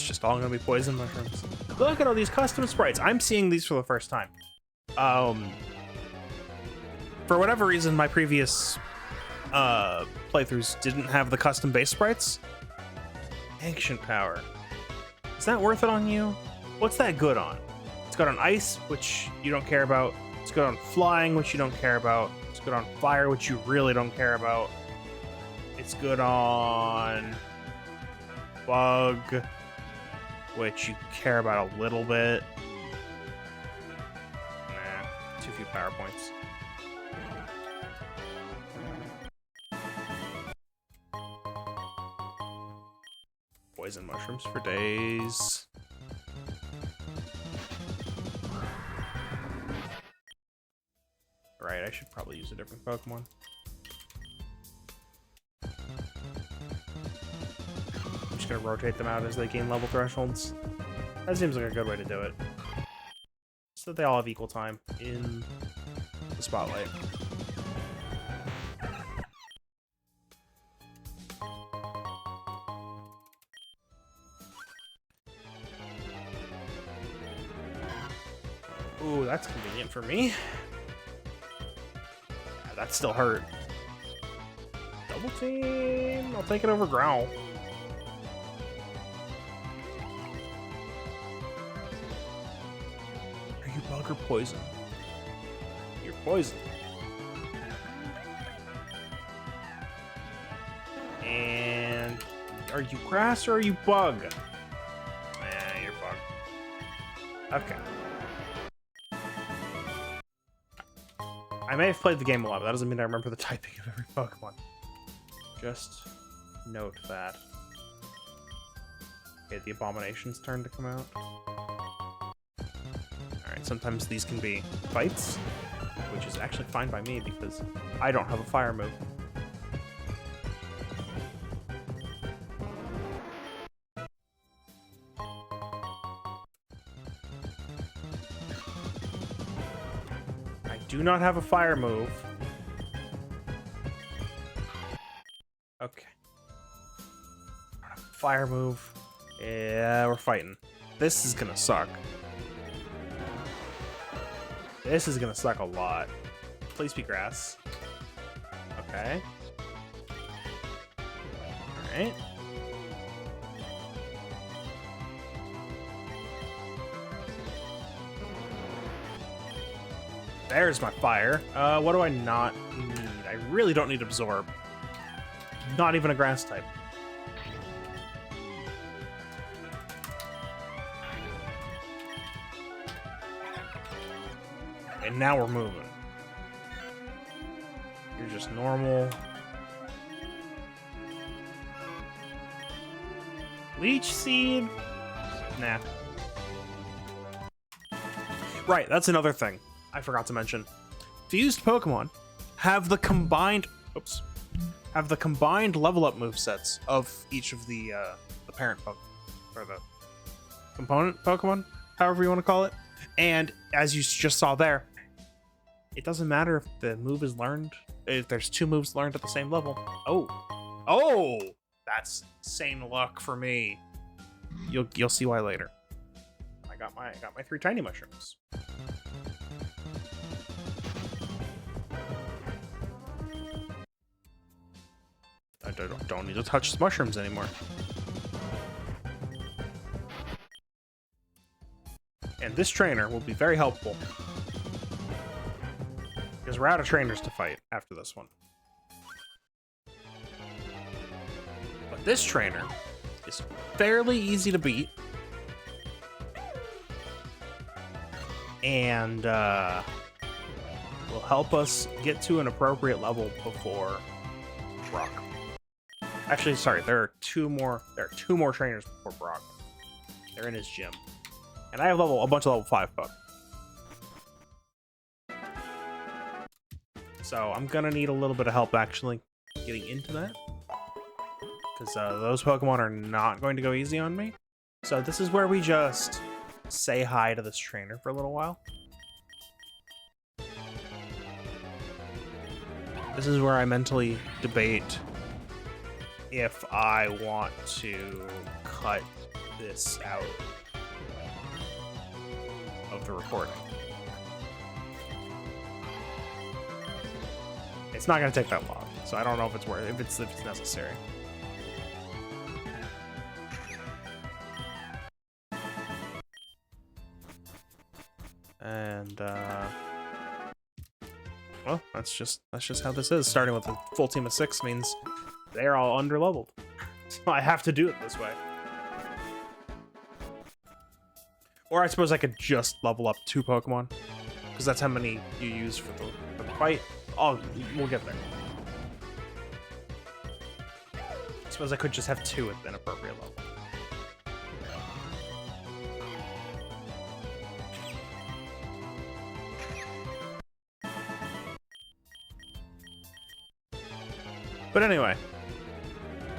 just all gonna be poison mushrooms. Look at all these custom sprites. I'm seeing these for the first time. For whatever reason, my previous playthroughs didn't have the custom base sprites. Ancient power. Is that worth it on you? What's that good on? It's good on ice, which you don't care about. It's good on flying, which you don't care about. It's good on fire, which you really don't care about. It's good on bug, which you care about a little bit. Nah, too few power points. Poison mushrooms for days. Right, I should probably use a different Pokemon. I'm just gonna rotate them out as they gain level thresholds. That seems like a good way to do it. So that they all have equal time in the spotlight. Ooh, that's convenient for me. Yeah, that still hurt. Double team. I'll take it over Growl. Are you bug or poison? You're poison. And are you grass or are you bug? You're bug. Okay. I may have played the game a lot, but that doesn't mean I remember the typing of every Pokemon. Just note that. Okay, the Abomination's turn to come out. Alright, sometimes these can be fights, which is actually fine by me because I don't have a fire move. Do not have a fire move. Okay. Fire move. Yeah, we're fighting. This is gonna suck. This is gonna suck a lot. Please be grass. Okay. Alright. There's my fire. What do I not need? I really don't need absorb. Not even a grass type. And now we're moving. You're just normal. Leech seed? Nah. Right, that's another thing I forgot to mention. Fused Pokemon have the combined level up movesets of each of the parent Pokemon, or the component Pokemon, however you want to call it. And as you just saw there, it doesn't matter if the move is learned, if there's two moves learned at the same level. Oh, that's insane luck for me. You'll see why later. I got my 3 tiny mushrooms. I don't need to touch mushrooms anymore. And this trainer will be very helpful. Because we're out of trainers to fight after this one. But this trainer is fairly easy to beat. And will help us get to an appropriate level before Brock. Actually, sorry, there are two more trainers before Brock. They're in his gym. And I have a bunch of level 5 Pokemon. So I'm gonna need a little bit of help actually getting into that. Because those Pokemon are not going to go easy on me. So this is where we just say hi to this trainer for a little while. This is where I mentally debate if I want to cut this out of the recording. It's not going to take that long, so I don't know if it's worth if it's necessary. And well, that's just how this is. Starting with a full team of 6 means they're all underleveled, so I have to do it this way. Or I suppose I could just level up 2 Pokemon, because that's how many you use for the fight. Oh, we'll get there. I suppose I could just have 2 at an appropriate level. But anyway,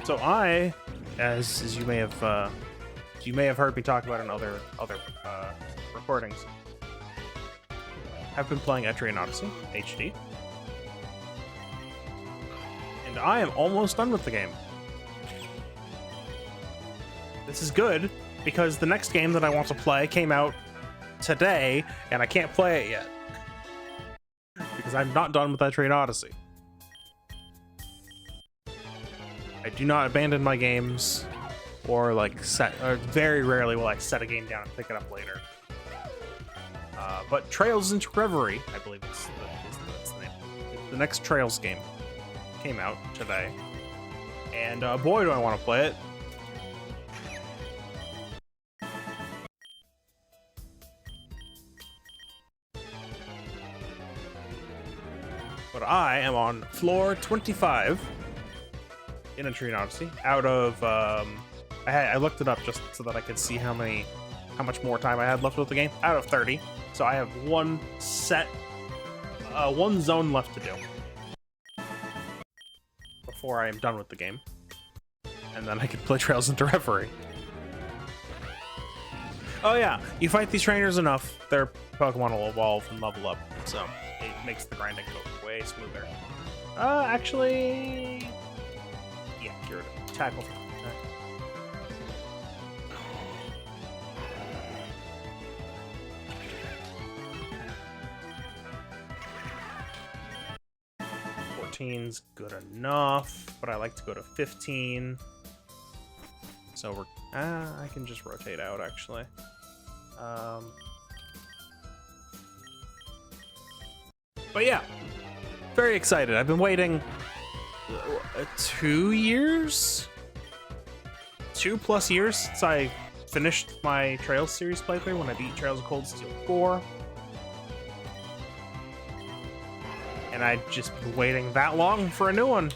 so I, as you may have heard me talk about in other recordings, have been playing Etrian Odyssey HD, and I am almost done with the game. This is good because the next game that I want to play came out today, and I can't play it yet because I'm not done with Etrian Odyssey. I do not abandon my games, or very rarely will I set a game down and pick it up later. But Trails into Reverie, I believe that's the name. The next Trails game came out today, and boy, do I want to play it. But I am on floor 25 in Etrian Odyssey. Out of I looked it up just so that I could see how much more time I had left with the game. Out of 30, so I have one zone left to do before I am done with the game, and then I can play Trails into Reverie. Oh yeah, you fight these trainers enough, their Pokemon will evolve and level up, so it makes the grinding go way smoother. Actually, yeah, curative. Tackle. Is good enough, but I like to go to 15. So we're I can just rotate out actually. But yeah, very excited. I've been waiting 2 years, 2+ years since I finished my Trails series playthrough when I beat Trails of Cold Steel 4. And I'd just been waiting that long for a new one.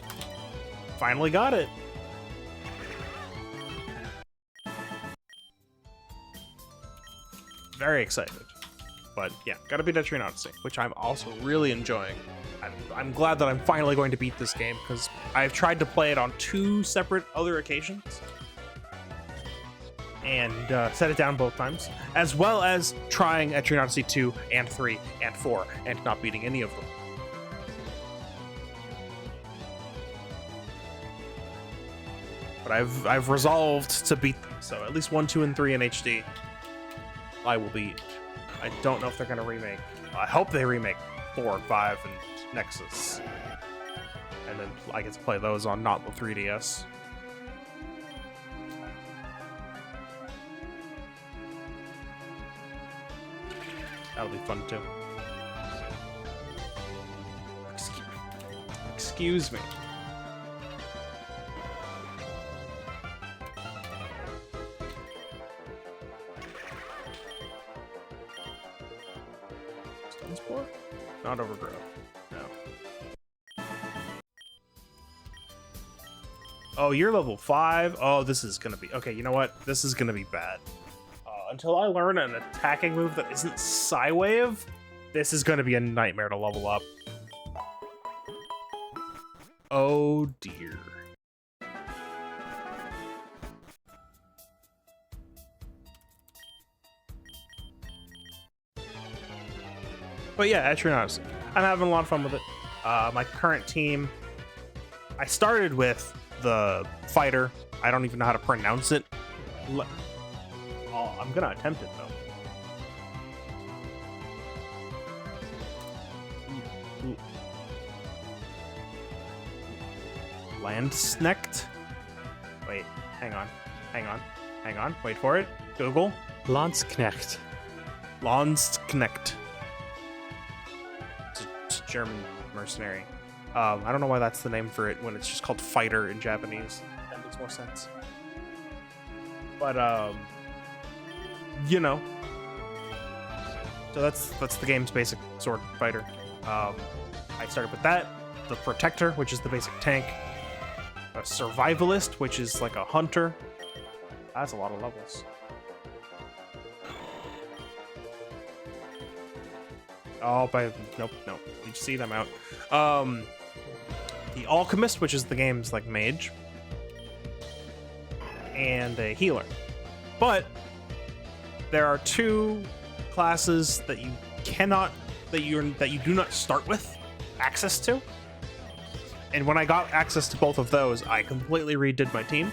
Finally got it. Very excited. But yeah, gotta beat Etrian Odyssey, which I'm also really enjoying. I'm glad that I'm finally going to beat this game, because I've tried to play it on 2 separate other occasions. And set it down both times. As well as trying Etrian Odyssey 2 and 3 and 4 and not beating any of them. But I've resolved to beat them, so at least 1, 2, and 3 in HD, I will beat. I don't know if they're gonna remake. I hope they remake 4 and 5 and Nexus, and then I get to play those on not the 3DS. That'll be fun too. Excuse me. Not overgrowth. No. Oh, you're level 5? Oh, this is gonna be... Okay, you know what? This is gonna be bad. Until I learn an attacking move that isn't Psywave, this is gonna be a nightmare to level up. Oh, dear. But yeah, Etrian Odyssey. I'm having a lot of fun with it. My current team, I started with the fighter. I don't even know how to pronounce it. I'm gonna attempt it though. Ooh. Landsnecht? Wait, hang on. Wait for it. Google. Landsknecht. Landsknecht. It's a German mercenary. I don't know why that's the name for it when it's just called fighter in Japanese. That makes more sense. But you know. So that's the game's basic sword fighter. I started with that. The protector, which is the basic tank. A survivalist, which is like a hunter. That's a lot of levels. Oh, nope. You see them out. The alchemist, which is the game's like mage, and a healer. But there are two classes that you do not start with access to. And when I got access to both of those, I completely redid my team.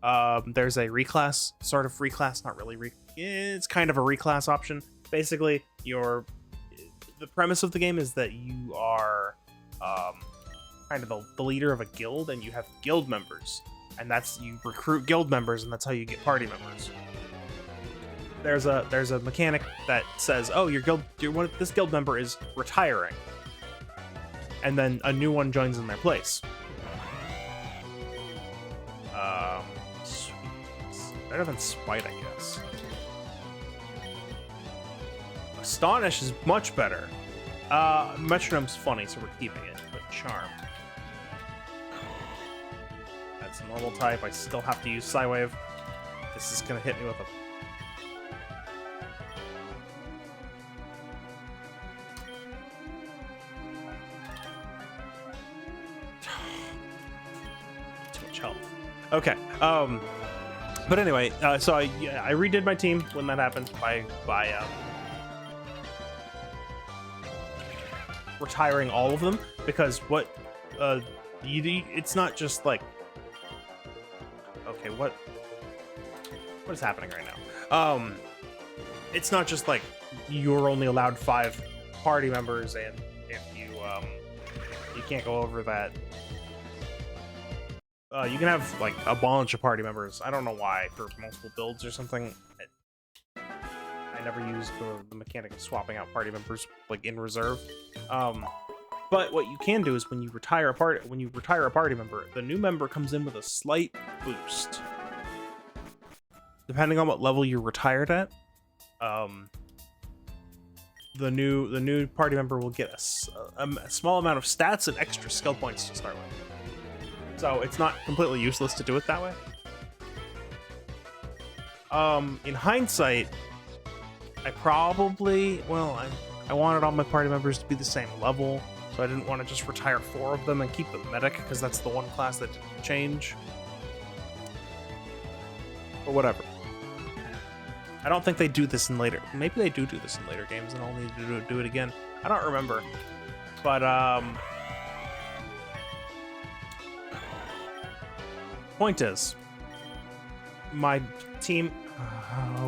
There's a reclass, sort of reclass, not really it's kind of a reclass option. Basically, the premise of the game is that you are kind of the leader of a guild, and you have guild members, and you recruit guild members, and that's how you get party members. There's a mechanic that says, oh, this guild member is retiring, and then a new one joins in their place. Better than Spite, I guess. Astonish is much better. Metronome's funny, so we're keeping it. But Charm. That's a normal type. I still have to use Psywave. This is gonna hit me with a... Too much health. Okay. But anyway, so I redid my team when that happened by retiring all of them, because it's not just like, okay, what is happening right now? It's not just like you're only allowed 5 party members, and if you can't go over that. You can have like a bunch of party members. I don't know why, for multiple builds or something. I never used the mechanic of swapping out party members like in reserve. But what you can do is when you retire a party member, the new member comes in with a slight boost. Depending on what level you're retired at, the new party member will get a small amount of stats and extra skill points to start with. So it's not completely useless to do it that way. In hindsight, I wanted all my party members to be the same level, so I didn't want to just retire 4 of them and keep the medic, because that's the one class that didn't change. But whatever. I don't think they do this in later. Maybe they do this in later games, and I'll need to do it again. I don't remember. But point is, my team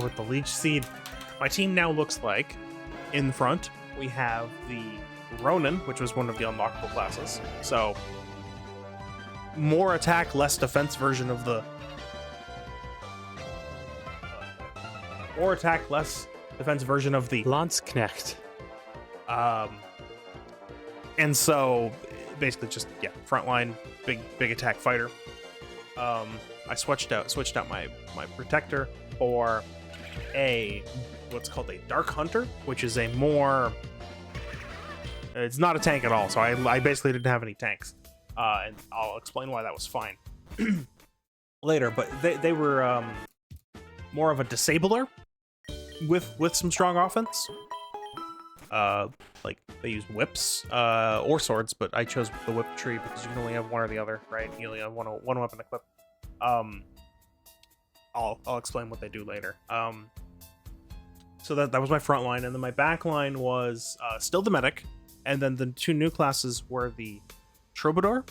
with the Leech Seed, my team now looks like, in front, we have the Ronin, which was one of the unlockable classes. So, more attack, less defense version of the... more attack, less defense version of the... Landsknecht. And so, basically just, yeah, frontline, big attack fighter. I switched out my protector for what's called a Dark Hunter, which is a more... It's not a tank at all, so I basically didn't have any tanks. And I'll explain why that was fine later, but they were more of a disabler with some strong offense. Like, they used whips or swords, but I chose the whip tree because you can only have one or the other, right? You only have one weapon equipped. I'll explain what they do later. So that was my front line, and then my back line was still the medic, and then the 2 new classes were the Troubadour,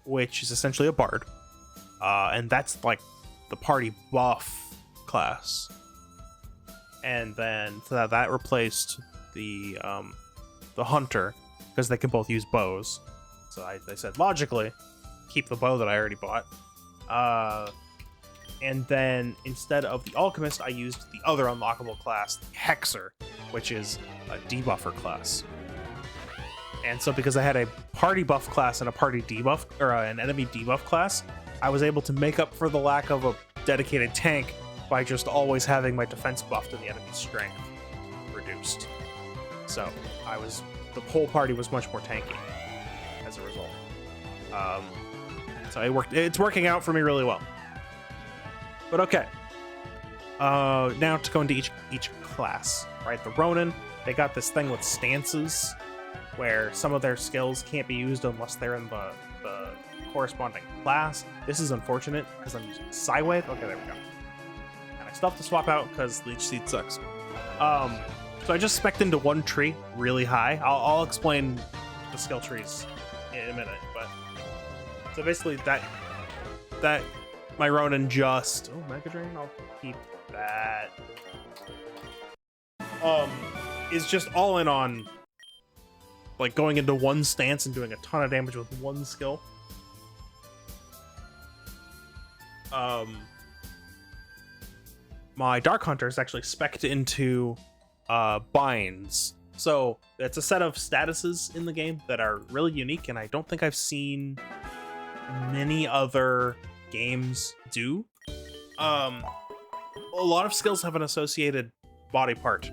which is essentially a bard, and that's like the party buff class, and then that replaced the hunter because they can both use bows. So I said logically, keep the bow that I already bought. And then instead of the alchemist, I used the other unlockable class, the hexer, which is a debuffer class. And so because I had a party buff class and a party debuff, or an enemy debuff class, I was able to make up for the lack of a dedicated tank by just always having my defense buffed and the enemy's strength reduced. So the whole party was much more tanky as a result. So it's working out for me really well. But okay. Now to go into each class, right? The Ronin, they got this thing with stances where some of their skills can't be used unless they're in the corresponding class. This is unfortunate because I'm using Psywave. Okay, there we go. And I still have to swap out because Leech Seed sucks. So I just spec'd into one tree really high. I'll explain the skill trees in a minute, but so basically that my Ronin just Mega Drain, I'll keep that. Is just all in on like going into one stance and doing a ton of damage with one skill. My Dark Hunter is actually spec'd into binds. So it's a set of statuses in the game that are really unique, and I don't think I've seen many other games do. A lot of skills have an associated body part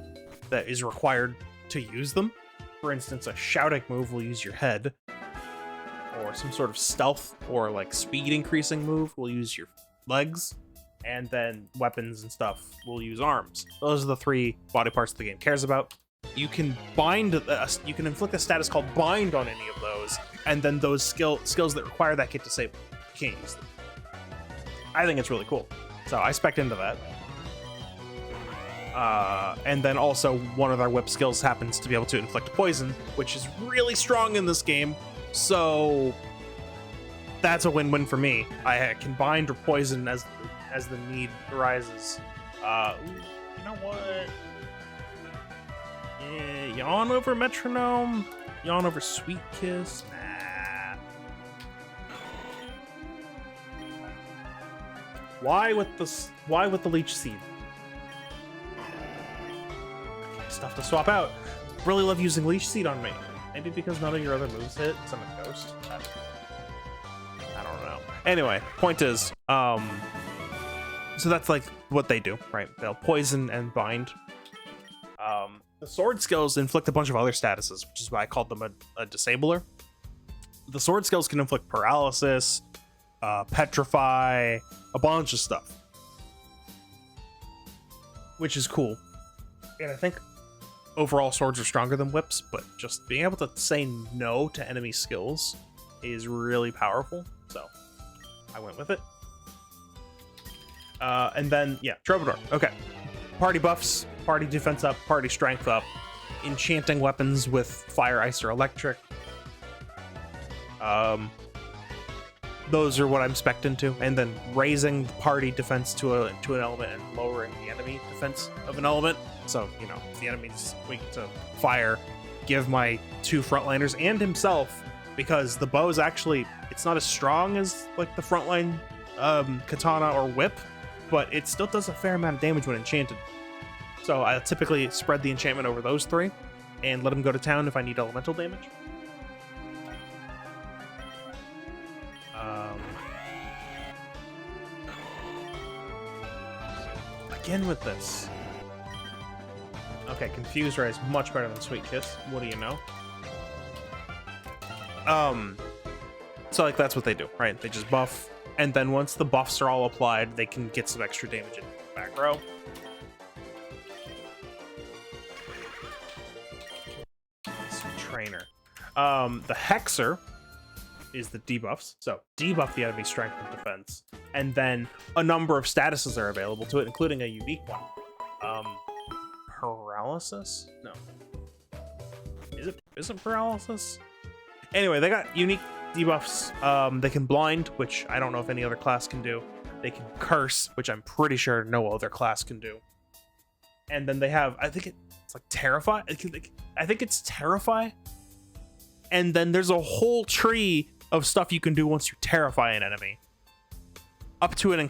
that is required to use them. For instance, a shouting move will use your head, or some sort of stealth or like speed increasing move will use your legs, and then weapons and stuff will use arms. Those are the three body parts the game cares about. You can you can inflict a status called bind on any of those, and then those skills that require that get disabled. You can't use them. I think it's really cool, so I spec'd into that. And then also one of their whip skills happens to be able to inflict poison, which is really strong in this game. So that's a win-win for me. I can bind or poison as the need arises. You know what? Yeah, yawn over Metronome, yawn over Sweet Kiss. Nah. Why with the Leech Seed? Stuff to swap out. Really love using Leech Seed on me. Maybe because none of your other moves hit, because I'm a ghost. I don't know. Anyway, point is, so that's like what they do, right? They'll poison and bind. The sword skills inflict a bunch of other statuses, which is why I called them a disabler. The sword skills can inflict paralysis, petrify, a bunch of stuff, which is cool. And I think overall swords are stronger than whips, but just being able to say no to enemy skills is really powerful, so I went with it. And then, yeah, Troubadour. Okay. Party buffs, party defense up, party strength up, enchanting weapons with fire, ice, or electric. Those are what I'm spec'd into, and then raising the party defense to an element and lowering the enemy defense of an element. So, you know, if the enemy's weak to fire, give my two frontliners and himself, because the bow is actually, it's not as strong as like the frontline katana or whip, but it still does a fair amount of damage when enchanted. So I typically spread the enchantment over those three and let them go to town if I need elemental damage. Again with this. Okay, Confused Ray is much better than Sweet Kiss. What do you know? So like that's what they do, right? They just buff, and then once the buffs are all applied, they can get some extra damage in the back row. Sweet Trainer. The Hexer is the debuffs. So debuff the enemy strength and defense, and then a number of statuses are available to it, including a unique one. Paralysis? No. Is it paralysis? Anyway, they got unique debuffs. They can blind, which I don't know if any other class can do. They can curse, which I'm pretty sure no other class can do. And then they have, I think it's like Terrify. I think it's Terrify. And then there's a whole tree of stuff you can do once you terrify an enemy. Up to and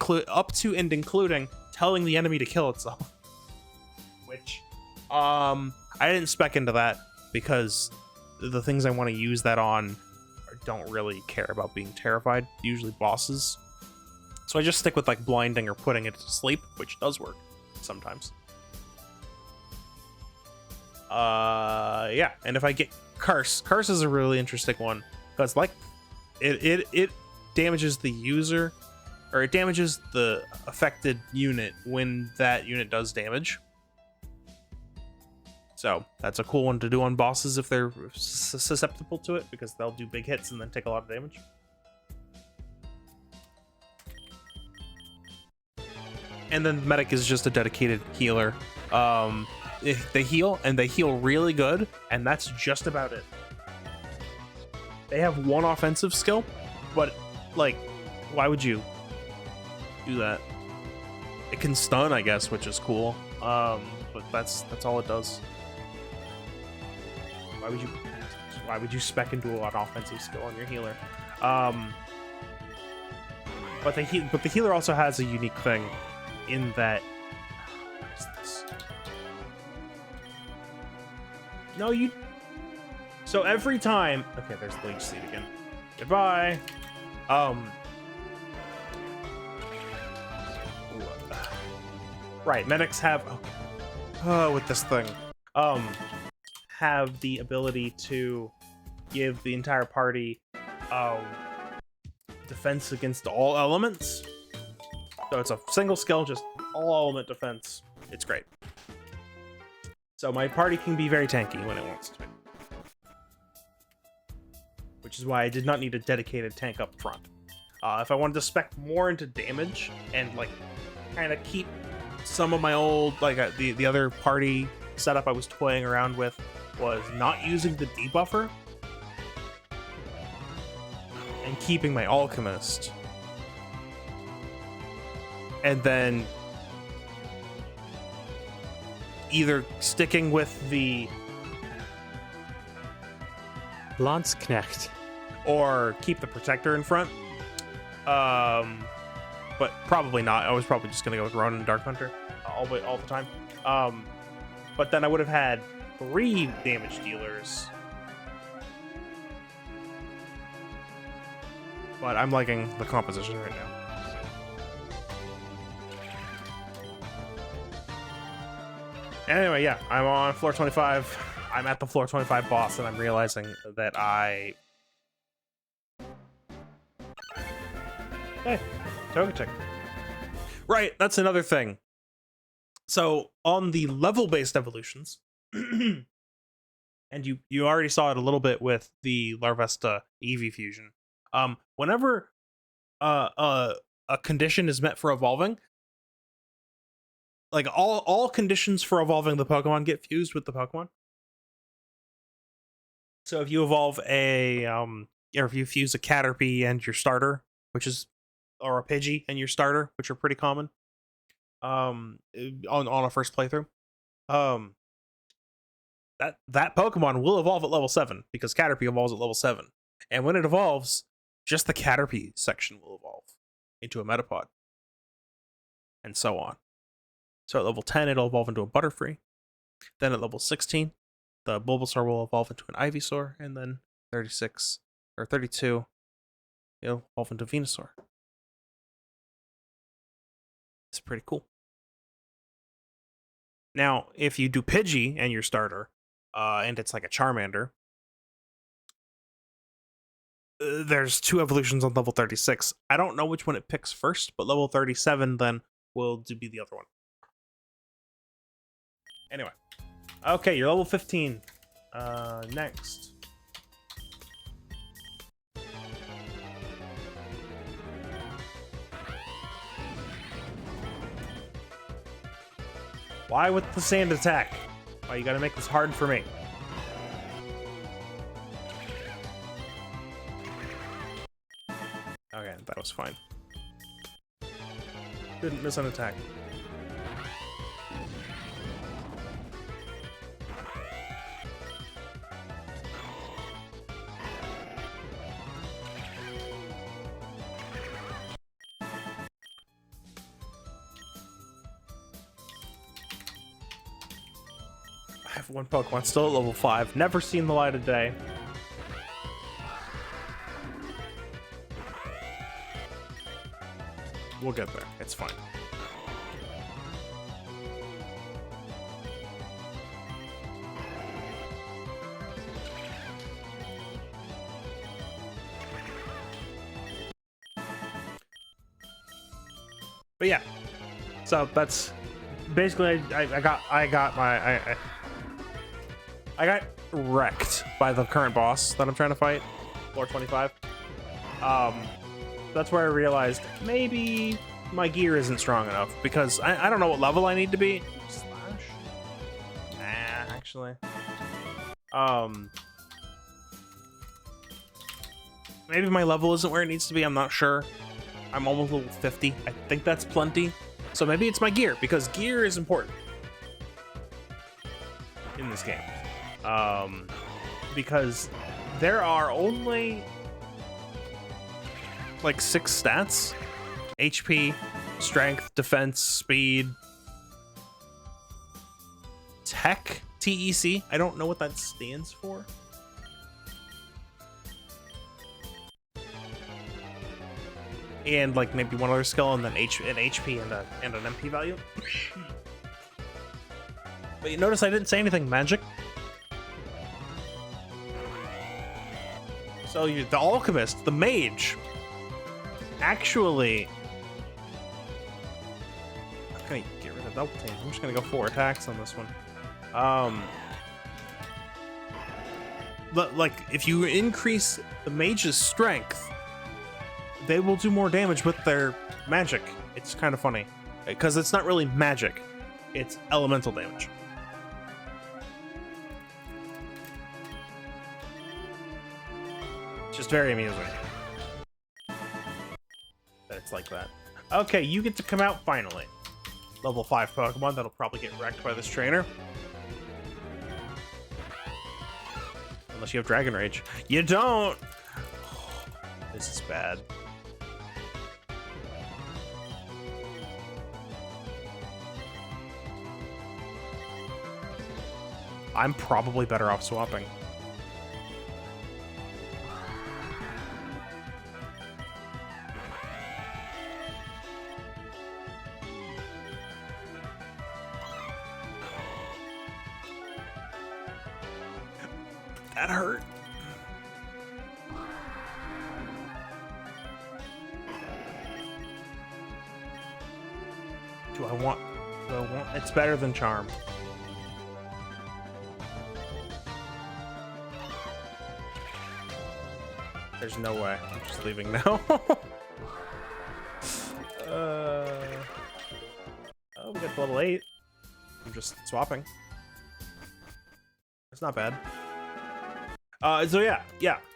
including telling the enemy to kill itself. Which, I didn't spec into that because the things I want to use that on don't really care about being terrified. Usually bosses. So I just stick with like blinding or putting it to sleep, which does work sometimes. Yeah, and if I get curse is a really interesting one because like it damages the user, or it damages the affected unit when that unit does damage. So that's a cool one to do on bosses if they're susceptible to it, because they'll do big hits and then take a lot of damage. And then the medic is just a dedicated healer. They heal, and they heal really good, and that's just about it. They have one offensive skill, but like, why would you do that? It can stun, I guess, which is cool. But that's all it does. Why would you spec into an offensive skill on your healer? But the healer also has a unique thing in that. No, you. So every time. Okay, there's the leech seed again. Goodbye. Right, medics have. With this thing, have the ability to give the entire party defense against all elements. So it's a single skill, just all element defense. It's great. So my party can be very tanky when it wants to be. Which is why I did not need a dedicated tank up front. If I wanted to spec more into damage and like kind of keep some of my old, like the other party setup I was toying around with was not using the debuffer and keeping my alchemist. And then either sticking with the Landsknecht or keep the protector in front. But probably not. I was probably just gonna go with Ronin and Dark Hunter all the time. But then I would have had 3 damage dealers. But I'm liking the composition right now. Anyway, yeah, I'm on floor 25. I'm at the floor 25 boss, and I'm realizing that Hey, Togetic. Right, that's another thing. So, on the level-based evolutions, and you already saw it a little bit with the Larvesta Eevee fusion, whenever a condition is met for evolving, like all conditions for evolving the Pokemon get fused with the Pokemon. So if you evolve or if you fuse a Caterpie and your starter, or a Pidgey and your starter, which are pretty common, on a first playthrough, that Pokemon will evolve at level 7 because Caterpie evolves at level 7, and when it evolves, just the Caterpie section will evolve into a Metapod, and so on. So at level 10, it'll evolve into a Butterfree. Then at level 16, the Bulbasaur will evolve into an Ivysaur, and then 36 or 32, it'll evolve into Venusaur. It's pretty cool. Now, if you do Pidgey and your starter, and it's like a Charmander, there's 2 evolutions on level 36. I don't know which one it picks first, but level 37 then will be the other one. Anyway. Okay, you're level 15. Next. Why with the sand attack? Why you gotta make this hard for me? Okay, that was fine. Didn't miss an attack. I have one Pokemon still at level 5. Never seen the light of day. We'll get there. It's fine. But yeah, so that's basically I got wrecked by the current boss that I'm trying to fight, floor 25. That's where I realized maybe my gear isn't strong enough because I don't know what level I need to be. Slash? Nah, actually. Maybe my level isn't where it needs to be. I'm not sure. I'm almost level 50. I think that's plenty. So maybe it's my gear because gear is important in this game. Because there are only like 6 stats: HP, strength, defense, speed, tech, TEC. I don't know what that stands for. And like maybe one other skill, and then an HP and an MP value. But you notice I didn't say anything magic. So you're the alchemist, the mage. Actually, I'm gonna get rid of double team. I'm just gonna go 4 attacks on this one. But like if you increase the mage's strength, they will do more damage with their magic. It's kind of funny because it's not really magic, it's elemental damage. It's just very amusing that it's like that. Okay, you get to come out finally. Level 5 Pokemon that'll probably get wrecked by this trainer. Unless you have Dragon Rage. You don't! This is bad. I'm probably better off swapping. That hurt. Do I want? It's better than Charm. There's no way. I'm just leaving now. Oh, we got level 8. I'm just swapping. It's not bad. So yeah.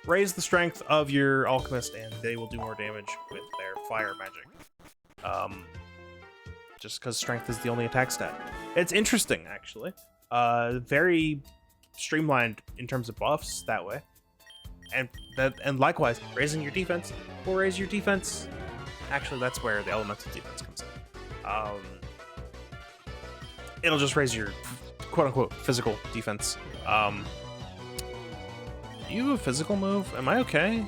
Raise the strength of your alchemist, and they will do more damage with their fire magic. Just because strength is the only attack stat. It's interesting, actually. Very streamlined in terms of buffs that way. And likewise, raising your defense will raise your defense. Actually, that's where the elemental defense comes in. It'll just raise your quote-unquote physical defense. Do you have a physical move? Am I okay?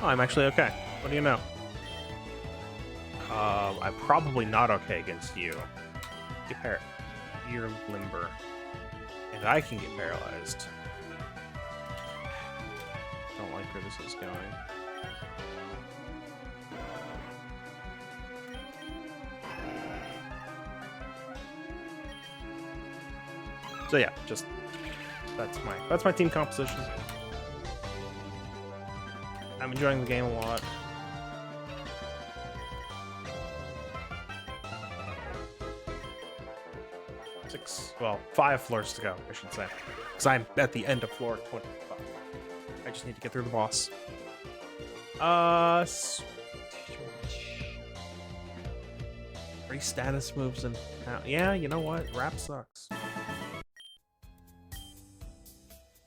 Oh, I'm actually okay. What do you know? I'm probably not okay against you. You're limber. And I can get paralyzed. Don't like where this is going. So yeah, just that's my team composition. I'm enjoying the game a lot. Well, 5 floors to go, I should say. Because I'm at the end of floor 25. I just need to get through the boss. Free status moves and yeah, you know what? Rap sucks.